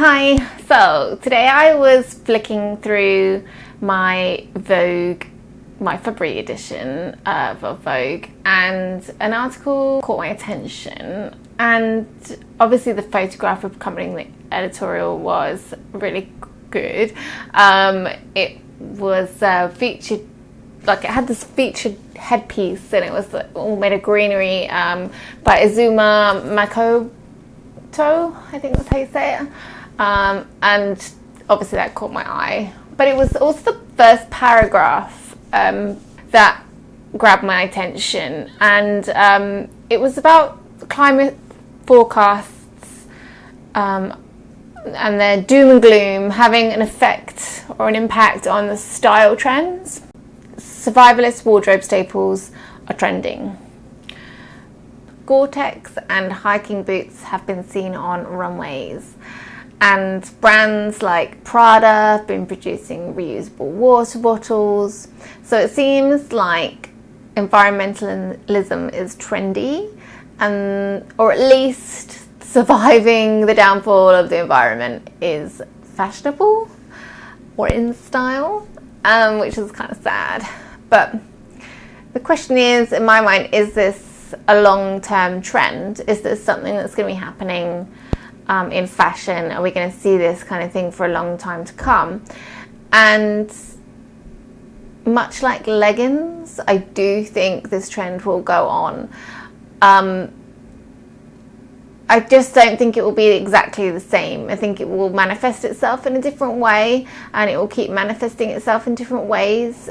Hi, so today I was flicking through my Vogue, my February edition of Vogue, and an article caught my attention, and obviously the photograph accompanying the editorial was really good. It was featured, like it had this featured headpiece, and it was all made of greenery by Azuma Makoto, I think that's how you say it. And obviously that caught my eye, but it was also the first paragraph that grabbed my attention, and it was about climate forecasts and their doom and gloom having an effect or an impact on the style trends. Survivalist wardrobe staples are trending. GORE-TEX and hiking boots have been seen on runways, and brands like Prada have been producing reusable water bottles. So it seems like environmentalism is trendy, or at least surviving the downfall of the environment is fashionable or in style, which is kind of sad. But the question is, in my mind, is this a long-term trend? Is this something that's going to be happening in fashion? Are we going to see this kind of thing for a long time to come? And much like leggings, I do think this trend will go on. I just don't think it will be exactly the same. I think it will manifest itself in a different way, and it will keep manifesting itself in different ways.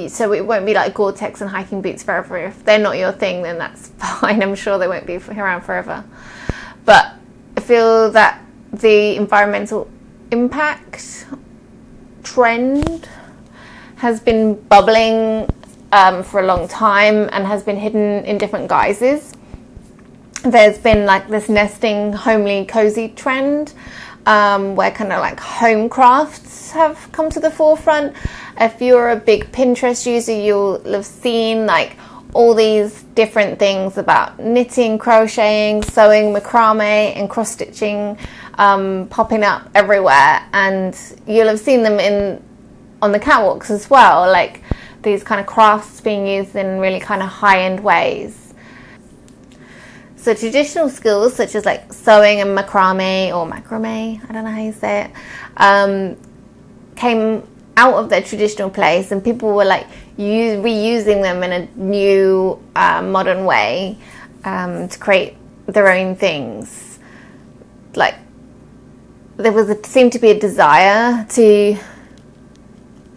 So it won't be like GORE-TEX and hiking boots forever. If they're not your thing, then that's fine. I'm sure they won't be around forever. But I feel that the environmental impact trend has been bubbling for a long time and has been hidden in different guises. There's been like this nesting, homely, cozy trend where kind of like home crafts have come to the forefront. If you're a big Pinterest user, you'll have seen like all these different things about knitting, crocheting, sewing, macrame and cross-stitching popping up everywhere, and you'll have seen them on the catwalks as well, like these kind of crafts being used in really kind of high-end ways. So traditional skills such as like sewing and macrame, I don't know how you say it, came out of their traditional place, and people were like reusing them in a new modern way to create their own things. Like there seemed to be a desire to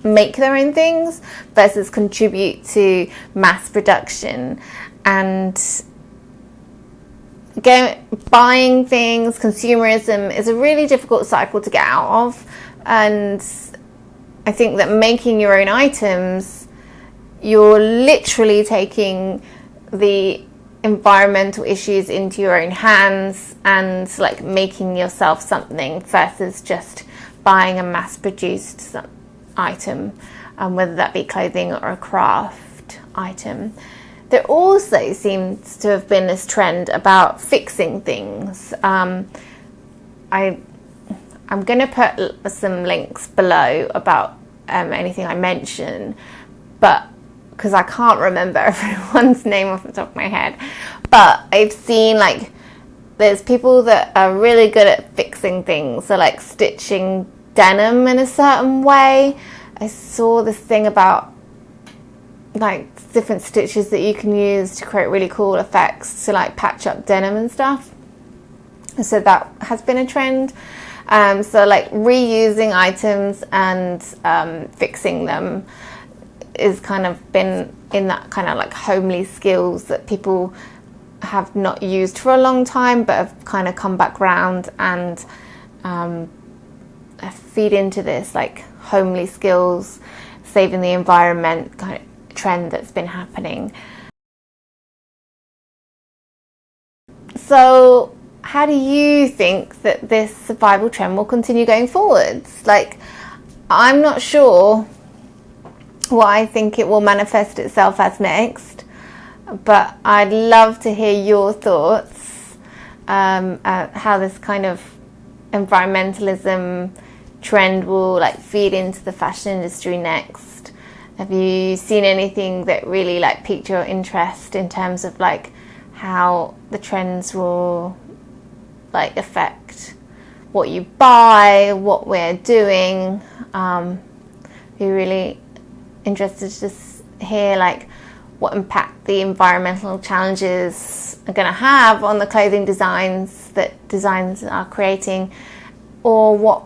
make their own things versus contribute to mass production, and buying things, consumerism is a really difficult cycle to get out of. And I think that making your own items, you're literally taking the environmental issues into your own hands and like making yourself something versus just buying a mass-produced item, whether that be clothing or a craft item. There also seems to have been this trend about fixing things. I'm going to put some links below about anything I mention, but because I can't remember everyone's name off the top of my head. But I've seen like there's people that are really good at fixing things, so like stitching denim in a certain way. I saw this thing about like different stitches that you can use to create really cool effects to like patch up denim and stuff. So that has been a trend. So like reusing items and fixing them is kind of been in that kind of like homely skills that people have not used for a long time, but have kind of come back round and feed into this like homely skills, saving the environment kind of trend that's been happening. So how do you think that this survival trend will continue going forwards? Like, I'm not sure what I think it will manifest itself as next, but I'd love to hear your thoughts, how this kind of environmentalism trend will like feed into the fashion industry next? Have you seen anything that really like piqued your interest in terms of like how the trends will like affect what you buy, what we're doing? Be really interested to just hear like what impact the environmental challenges are going to have on the clothing designs that designers are creating, or what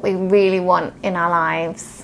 we really want in our lives.